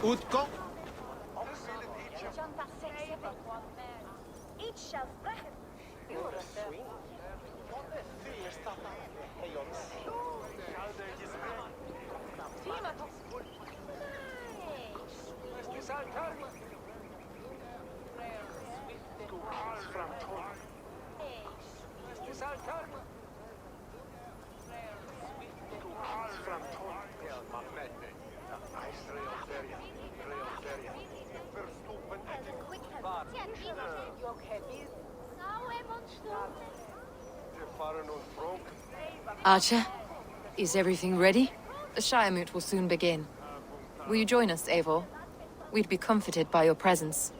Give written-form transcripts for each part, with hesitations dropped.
Utko? Archer, is everything ready? The Shiremoot will soon begin. Will you join us, Eivor? We'd be comforted by your presence.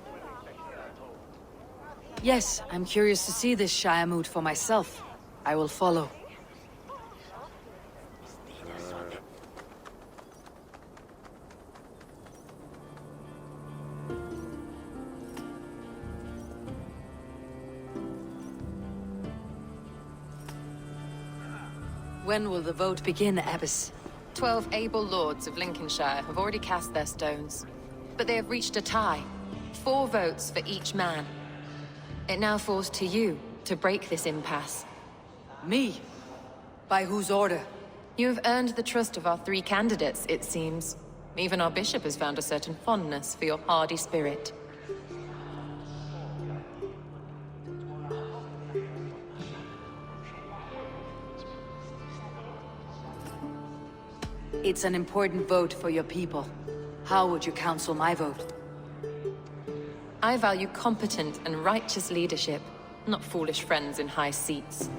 Yes, I'm curious to see this Shiremoot for myself. I will follow. When will the vote begin, Abbess? 12 able lords of Lincolnshire have already cast their stones, but they have reached a tie. 4 votes for each man. It now falls to you to break this impasse. Me? By whose order? You have earned the trust of our 3 candidates, it seems. Even our bishop has found a certain fondness for your hardy spirit. It's an important vote for your people. How would you counsel my vote? I value competent and righteous leadership, not foolish friends in high seats.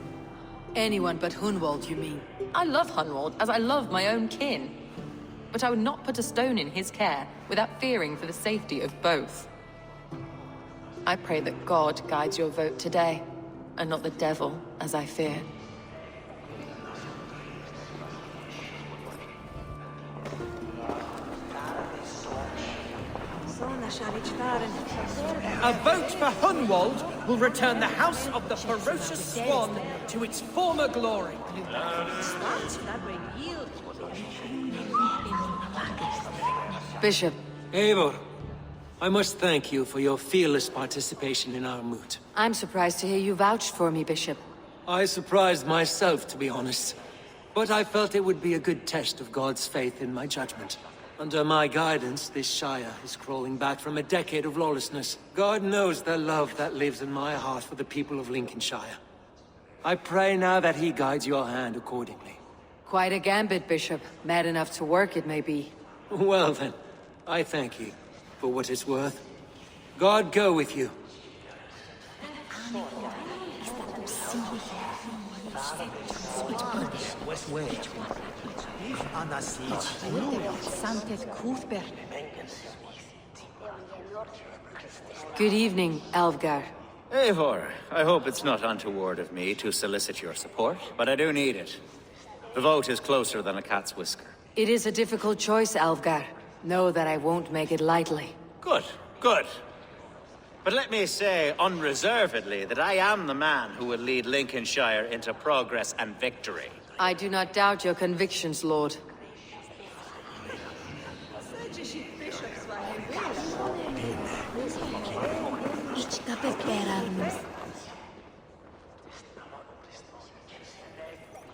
Anyone but Hunwald, you mean? I love Hunwald as I love my own kin. But I would not put a stone in his care without fearing for the safety of both. I pray that God guides your vote today, and not the devil, as I fear. A vote for Hunwald will return the House of the Ferocious Swan to its former glory. Bishop. Eivor, I must thank you for your fearless participation in our moot. I'm surprised to hear you vouched for me, Bishop. I surprised myself, to be honest. But I felt it would be a good test of God's faith in my judgment. Under my guidance, this Shire is crawling back from a decade of lawlessness. God knows the love that lives in my heart for the people of Lincolnshire. I pray now that he guides your hand accordingly. Quite a gambit, Bishop. Mad enough to work, it may be. Well then, I thank you for what it's worth. God go with you. Good evening, Alvgar. Eivor, I hope it's not untoward of me to solicit your support, but I do need it. The vote is closer than a cat's whisker. It is a difficult choice, Alvgar. Know that I won't make it lightly. Good, good. But let me say unreservedly that I am the man who will lead Lincolnshire into progress and victory. I do not doubt your convictions, Lord.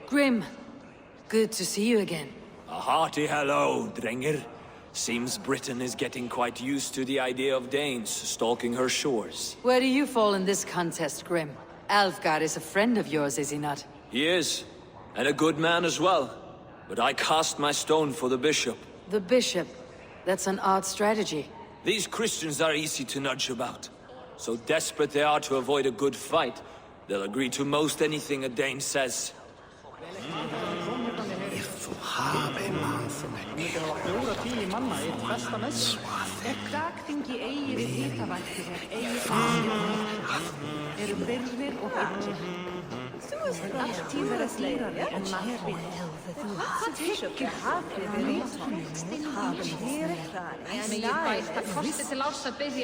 Grim, good to see you again. A hearty hello, Drenger. Seems Britain is getting quite used to the idea of Danes stalking her shores. Where do you fall in this contest, Grim? Alfgar is a friend of yours, is he not? He is, and a good man as well. But I cast my stone for the bishop. The bishop? That's an odd strategy. These Christians are easy to nudge about. So desperate they are to avoid a good fight, they'll agree to most anything a Dane says.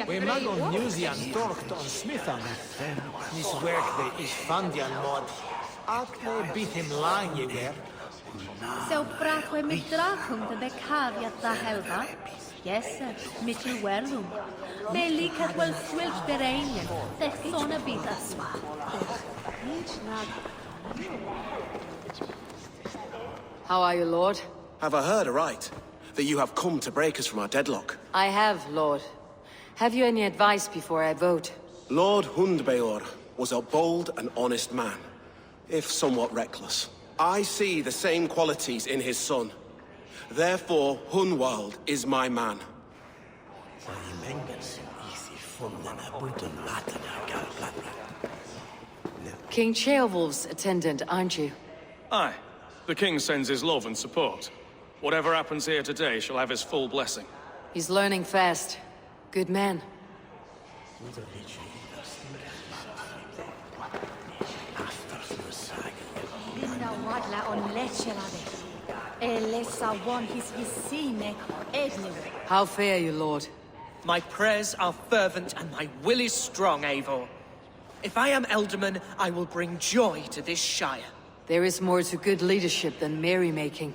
We mag on Newsian torkt on Smithan. Nis werk de is Vandian mod. Akne beat him lying ye were. So brat we mit drachum de caveat da helva. Yes, sir. Mitchell Werlum. They leak at well swilch der alien. They thona beat us. How are you, Lord? Have I heard aright? That you have come to break us from our deadlock? I have, Lord. Have you any advice before I vote? Lord Hundbeor was a bold and honest man, if somewhat reckless. I see the same qualities in his son. Therefore, Hunwald is my man. King Ceolwulf's attendant, aren't you? Aye. The king sends his love and support. Whatever happens here today shall have his full blessing. He's learning fast. Good man. How fare you, Lord? My prayers are fervent and my will is strong, Eivor. If I am Elderman, I will bring joy to this Shire. There is more to good leadership than merrymaking.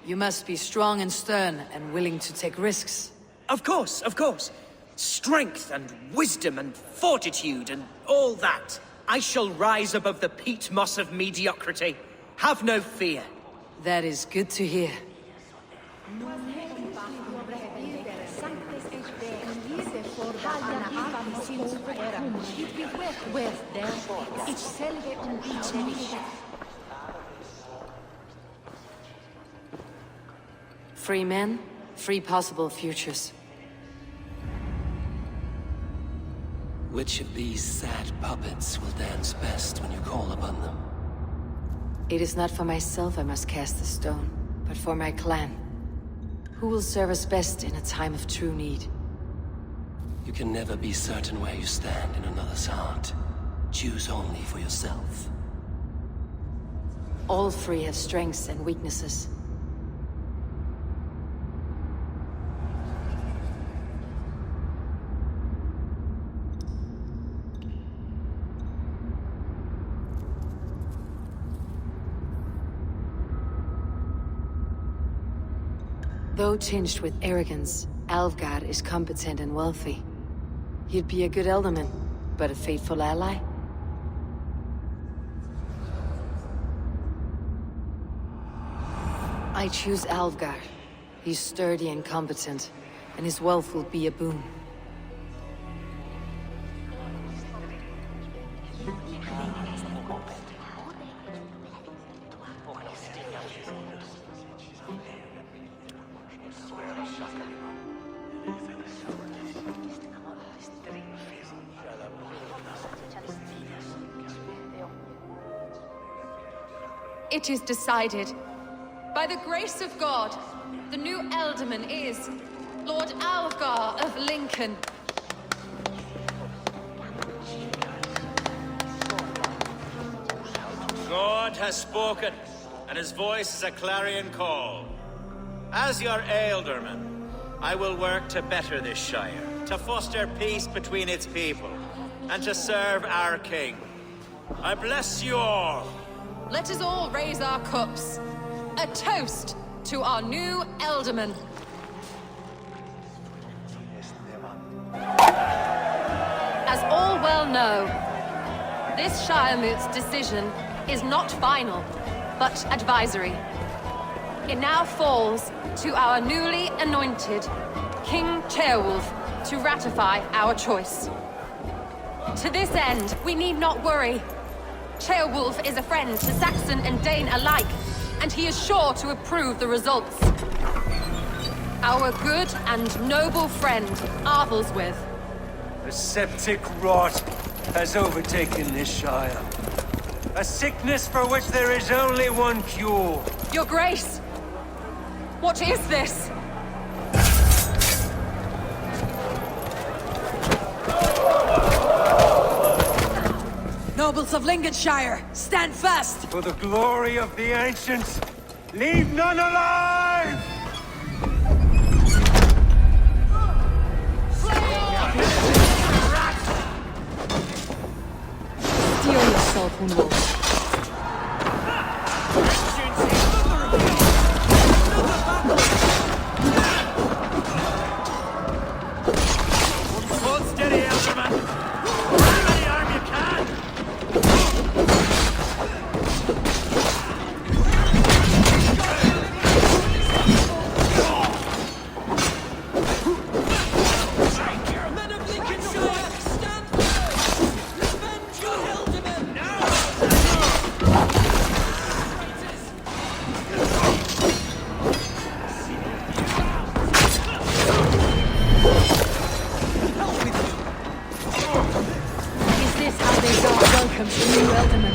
You must be strong and stern and willing to take risks. Of course, of course. Strength and wisdom and fortitude and all that. I shall rise above the peat moss of mediocrity. Have no fear. That is good to hear. Free men, free possible futures. Which of these sad puppets will dance best when you call upon them? It is not for myself I must cast the stone, but for my clan. Who will serve us best in a time of true need? You can never be certain where you stand in another's heart. Choose only for yourself. All three have strengths and weaknesses. Though tinged with arrogance, Alfgard is competent and wealthy. He'd be a good elderman, but a faithful ally? I choose Alfgard. He's sturdy and competent, and his wealth will be a boon. It is decided. By the grace of God, the new Elderman is Lord Algar of Lincoln. God has spoken, and his voice is a clarion call. As your Ealdorman, I will work to better this Shire, to foster peace between its people, and to serve our king. I bless you all. Let us all raise our cups. A toast to our new Elderman. As all well know, this Shiremoot's decision is not final, but advisory. It now falls to our newly anointed King Ceolwulf to ratify our choice. To this end, we need not worry. Ceolwulf is a friend to Saxon and Dane alike, and he is sure to approve the results. Our good and noble friend, Arthelswith. A septic rot has overtaken this shire. A sickness for which there is only one cure. Your Grace! What is this? Nobles of Lincolnshire, stand fast! For the glory of the ancients, leave none alive! Steel yourself, Hunwald. Hold steady, Elderman! Ram any arm you can! Men of Lincolnshire, stand firm! Revenge your Elderman! Is this how they guard welcomes the new Elderman?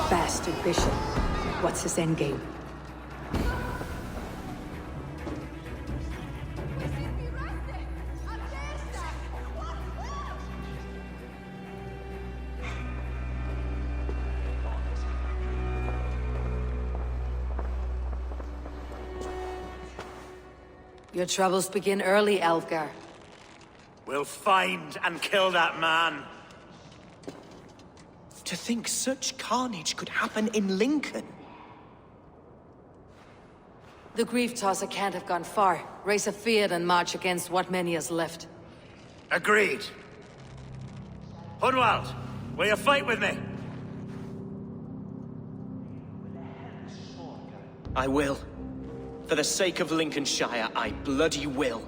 Bastard Bishop. What's his endgame? Your troubles begin early, Alfgar. We'll find and kill that man. To think such carnage could happen in Lincoln. The grief tosser can't have gone far. Raise a field and march against what many is left. Agreed. Hunwald, will you fight with me? I will. For the sake of Lincolnshire, I bloody will.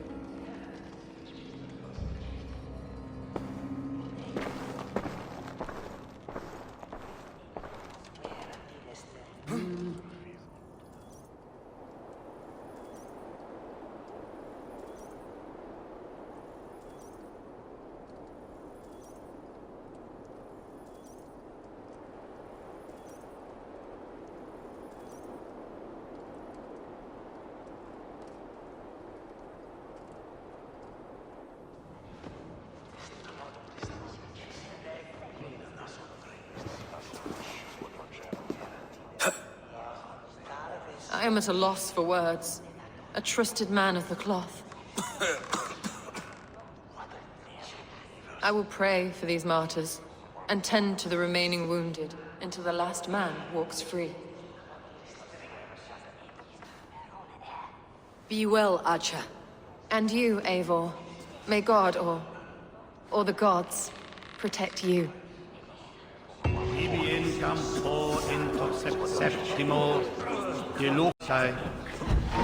I am at a loss for words. A trusted man of the cloth. I will pray for these martyrs, and tend to the remaining wounded, until the last man walks free. Be well, Archer. And you, Eivor. May God, or the gods, protect you. Ibi in campo intercept septimo, deluxae,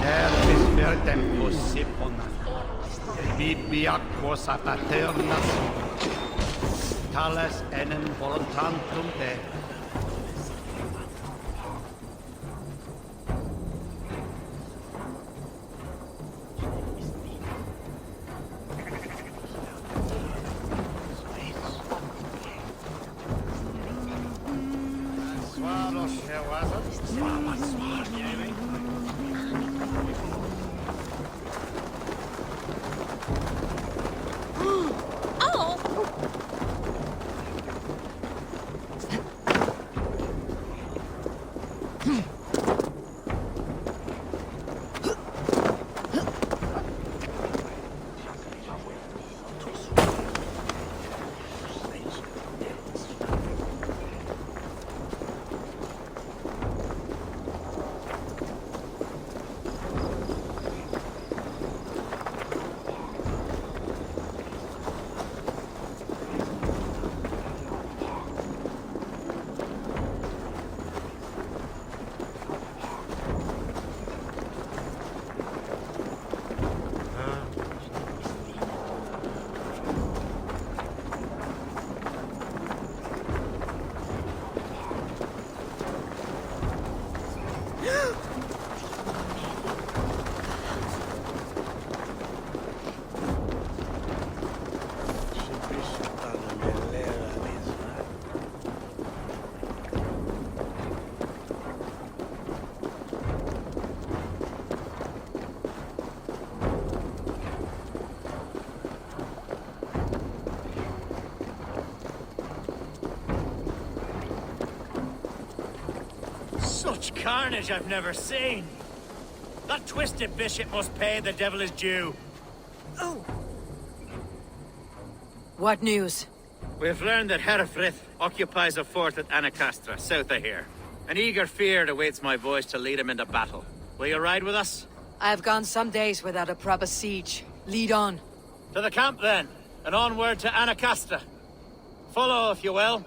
nervis per tempus sepona, bibi aquosa paterna, tales enem voluntantum Dei. Such carnage I've never seen. That twisted bishop must pay the devil his due. Oh. What news? We've learned that Herefrith occupies a fort at Anecastre, south of here. An eager fear awaits my voice to lead him into battle. Will you ride with us? I've gone some days without a proper siege. Lead on. To the camp, then, and onward to Anecastre. Follow, if you will.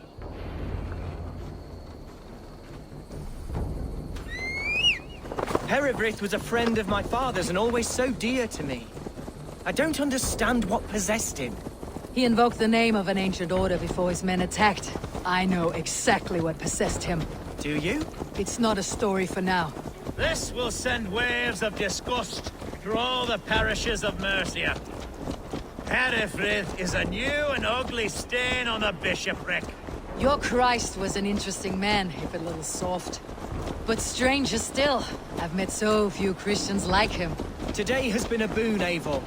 Herefrith was a friend of my father's and always so dear to me. I don't understand what possessed him. He invoked the name of an ancient order before his men attacked. I know exactly what possessed him. Do you? It's not a story for now. This will send waves of disgust through all the parishes of Mercia. Herefrith is a new and ugly stain on the bishopric. Your Christ was an interesting man, if a little soft. But stranger still, I've met so few Christians like him. Today has been a boon, Eivor.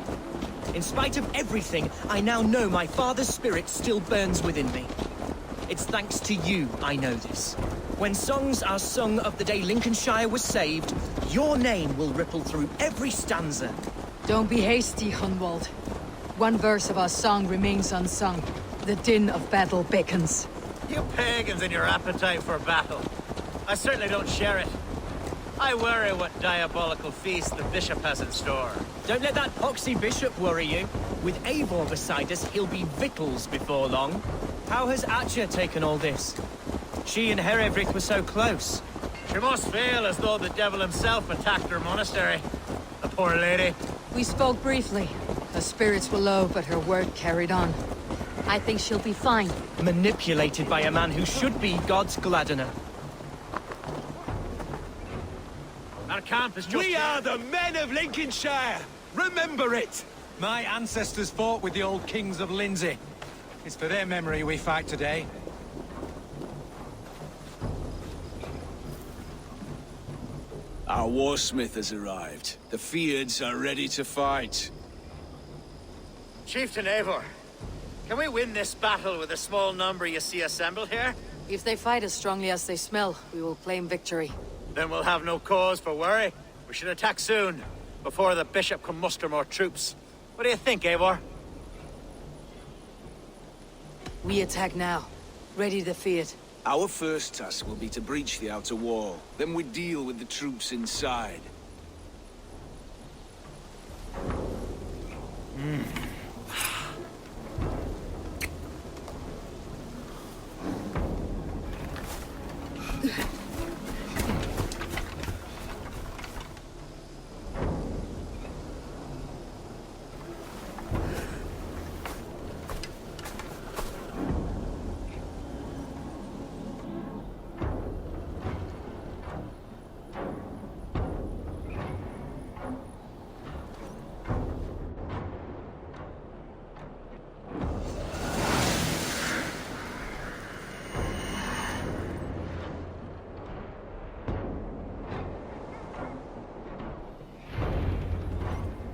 In spite of everything, I now know my father's spirit still burns within me. It's thanks to you I know this. When songs are sung of the day Lincolnshire was saved, your name will ripple through every stanza. Don't be hasty, Hunwald. One verse of our song remains unsung. The din of battle beckons. You pagans and your appetite for battle. I certainly don't share it. I worry what diabolical feast the bishop has in store. Don't let that poxy bishop worry you. With Eivor beside us, he'll be victuals before long. How has Atcha taken all this? She and Herefrith were so close. She must feel as though the devil himself attacked her monastery. The poor lady. We spoke briefly. Her spirits were low, but her word carried on. I think she'll be fine. Manipulated by a man who should be God's gladdener. Our camp is just... We are the men of Lincolnshire! Remember it! My ancestors fought with the old kings of Lindsey. It's for their memory we fight today. Our warsmith has arrived. The Feards are ready to fight. Chieftain Eivor, can we win this battle with the small number you see assembled here? If they fight as strongly as they smell, we will claim victory. Then we'll have no cause for worry. We should attack soon, before the bishop can muster more troops. What do you think, Eivor? We attack now. Ready to fight. Our first task will be to breach the outer wall. Then we deal with the troops inside.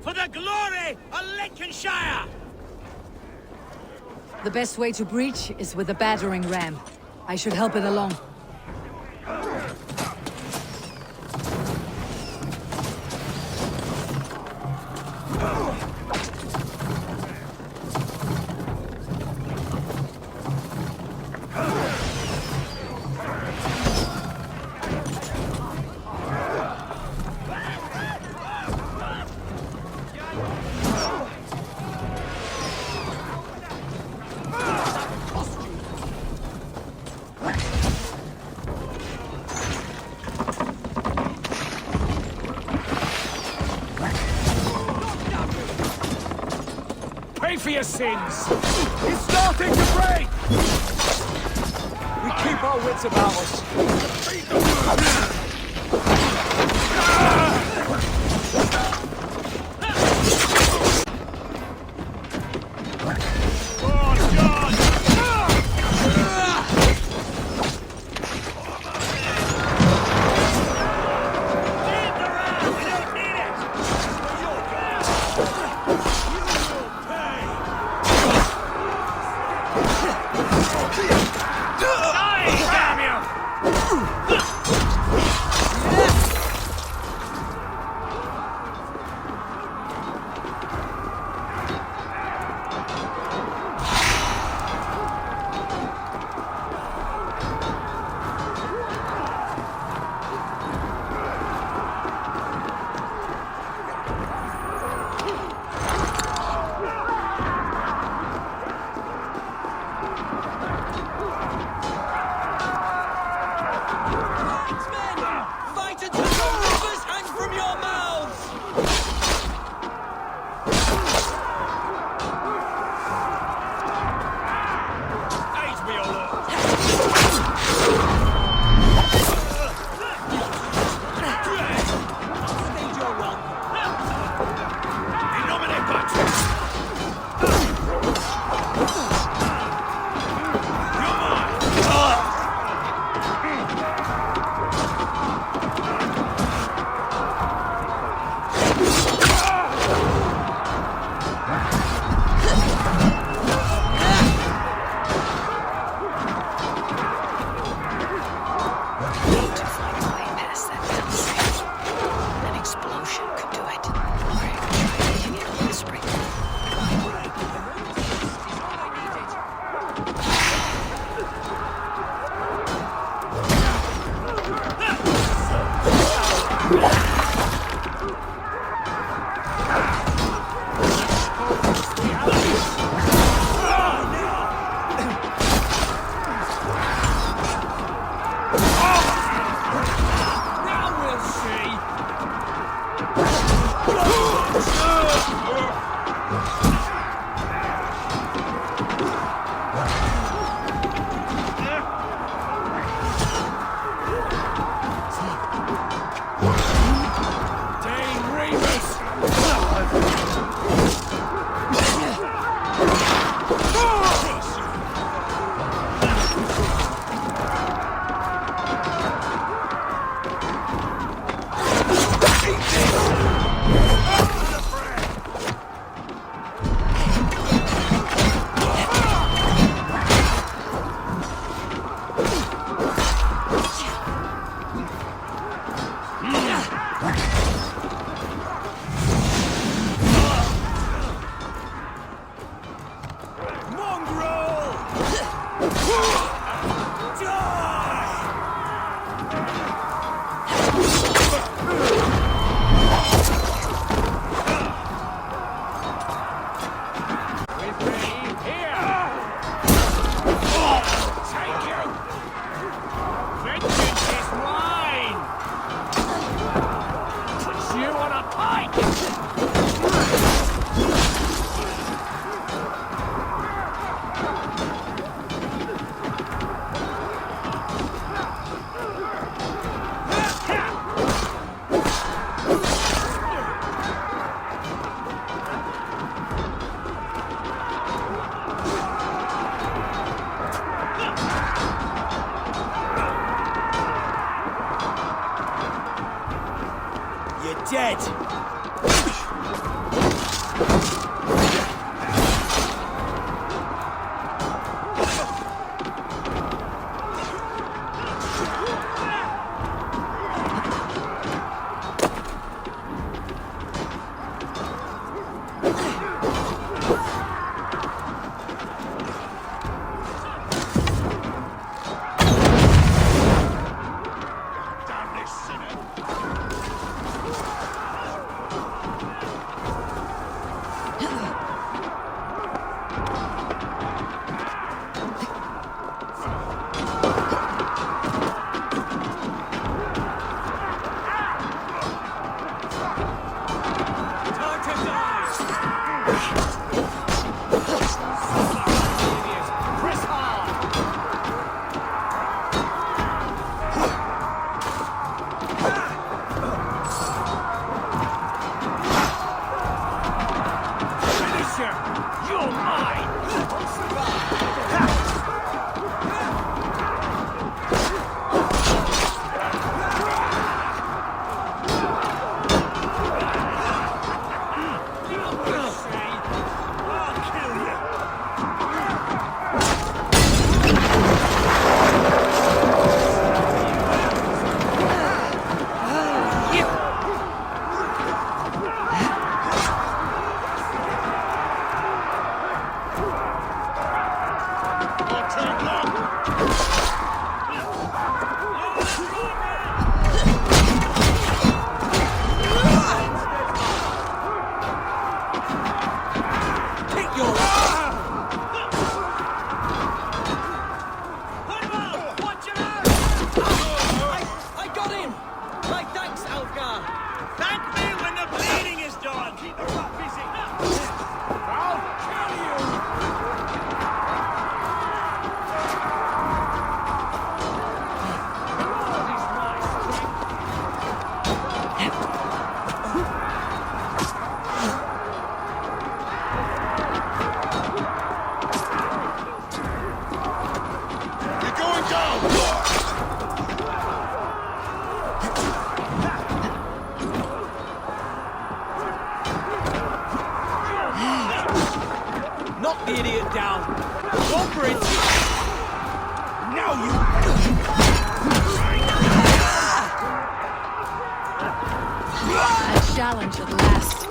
For the glory of Lincolnshire! The best way to breach is with a battering ram. I should help it along. Pay for your sins! It's starting to break! We keep our wits about us. Dead! Knock the idiot down! Go for it! Now you... A challenge at last.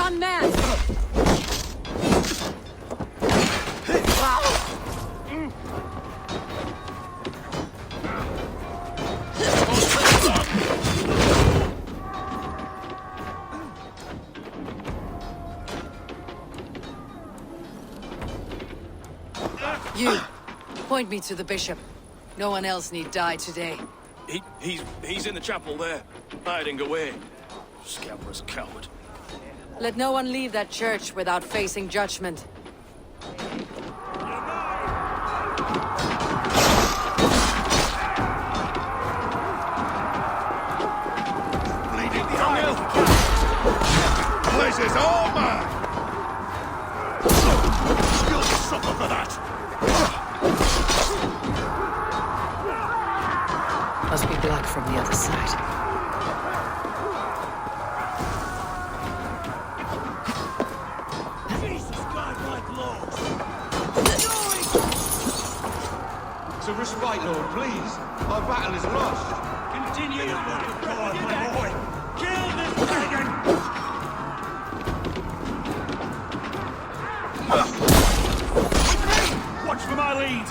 one man! You, point me to the bishop. No one else need die today. He's in the chapel there, hiding away. Scabrous coward. Let no one leave that church without facing judgment. This is all mine! You'll suffer for that! Must be blocked from the other side. Jesus, God, my lord! To respite, Lord, please. Our battle is lost. Continue the work of God, my boy. Kill this pagan! Watch for my lead!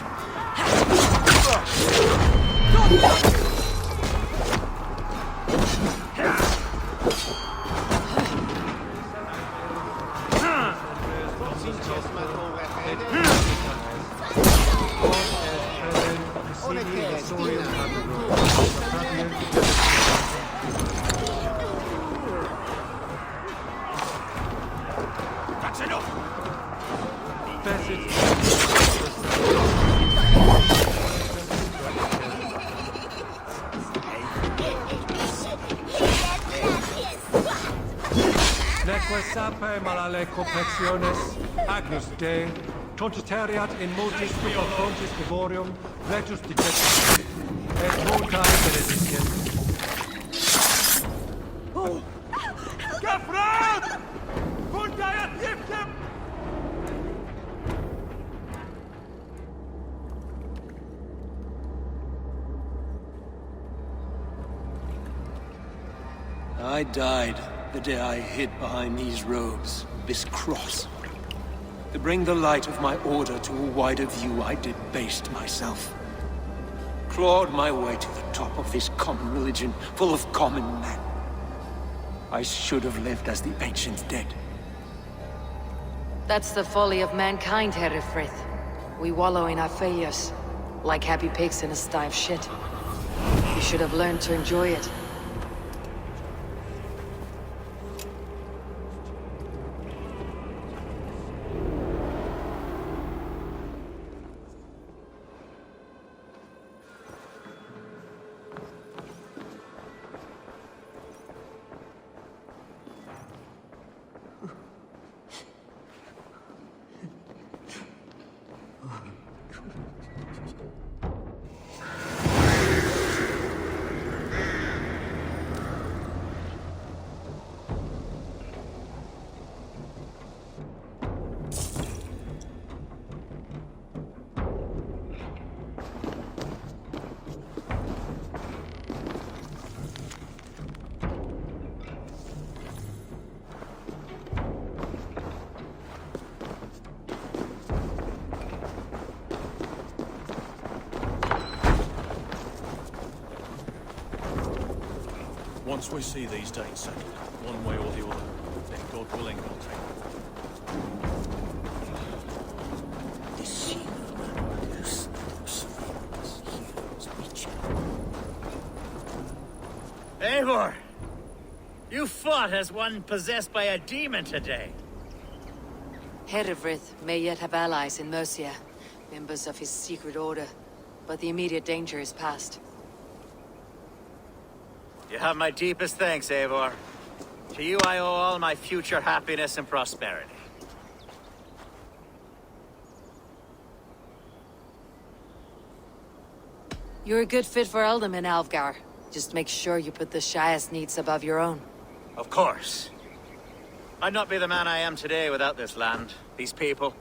That's enough! Neque sape malale completiones, Agnus Dei, tontitariat in multis super frontis devorium, vetus digestium, et multae benediciem. Gefraud! Puntaet giftem! I died the day I hid behind these robes, this cross. To bring the light of my order to a wider view, I debased myself. Clawed my way to the top of this common religion, full of common men. I should have lived as the ancient dead. That's the folly of mankind, Herefrith. We wallow in our failures, like happy pigs in a sty of shit. You should have learned to enjoy it. Once we see these Danes settled, one way or the other, then God willing, I'll take them. Eivor! You fought as one possessed by a demon today. Herefrith may yet have allies in Mercia, members of his secret order, but the immediate danger is past. You have my deepest thanks, Eivor. To you I owe all my future happiness and prosperity. You're a good fit for Ealdorman, Alfgar. Just make sure you put the Shire's needs above your own. Of course. I'd not be the man I am today without this land, these people.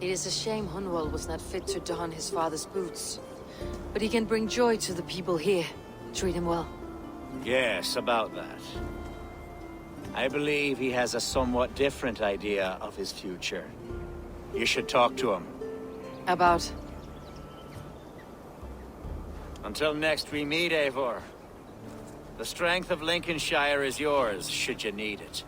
It is a shame Hunwald was not fit to don his father's boots. But he can bring joy to the people here. Treat him well. Yes, about that. I believe he has a somewhat different idea of his future. You should talk to him. About? Until next we meet, Eivor. The strength of Lincolnshire is yours, should you need it.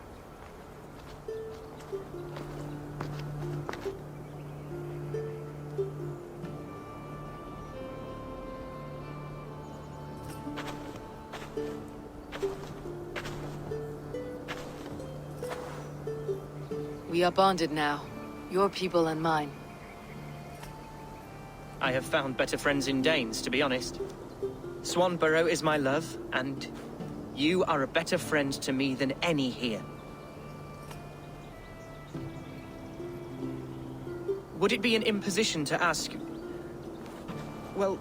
We are bonded now. Your people and mine. I have found better friends in Danes, to be honest. Swanborough is my love, and you are a better friend to me than any here. Would it be an imposition to ask... Well,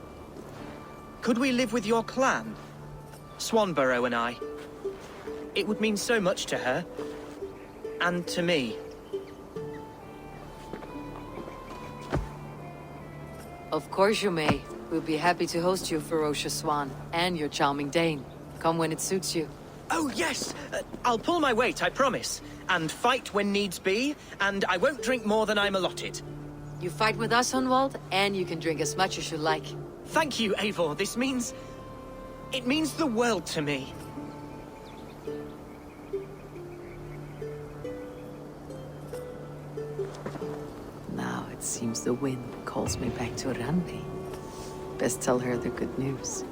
could we live with your clan? Swanborough and I. It would mean so much to her. And to me. Of course you may. We'll be happy to host you, ferocious Swan, and your charming Dane. Come when it suits you. Oh, yes! I'll pull my weight, I promise. And fight when needs be, and I won't drink more than I'm allotted. You fight with us, Hunwald, and you can drink as much as you like. Thank you, Eivor. This means... it means the world to me. Now it seems the wind calls me back to Randi. Best tell her the good news.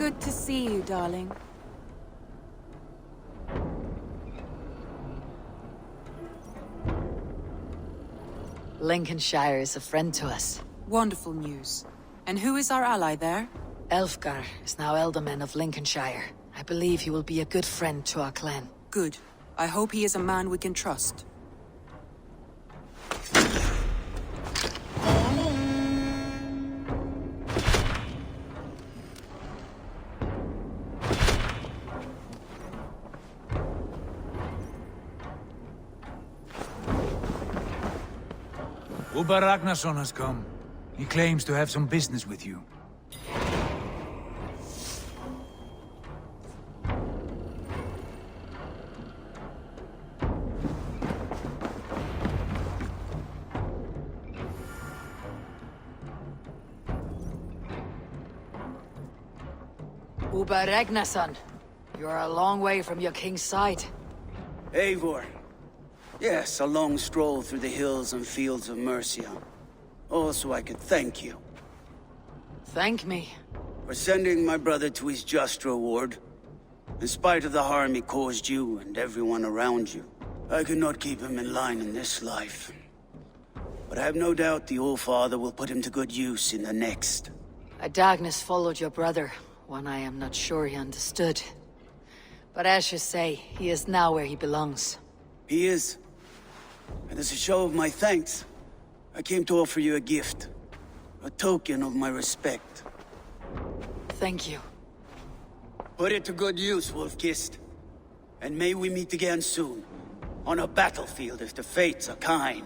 Good to see you, darling. Lincolnshire is a friend to us. Wonderful news. And who is our ally there? Elfgar is now Ealdorman of Lincolnshire. I believe he will be a good friend to our clan. Good. I hope he is a man we can trust. Uber Ragnarsson has come. He claims to have some business with you. Uber Ragnarsson, you are a long way from your king's side. Eivor. Yes, a long stroll through the hills and fields of Mercia. Also, I could thank you. Thank me? For sending my brother to his just reward. In spite of the harm he caused you and everyone around you, I could not keep him in line in this life. But I have no doubt the All-Father will put him to good use in the next. A darkness followed your brother, one I am not sure he understood. But as you say, he is now where he belongs. He is. And as a show of my thanks, I came to offer you a gift. A token of my respect. Thank you. Put it to good use, Wolf-Kissed. And may we meet again soon. On a battlefield if the fates are kind.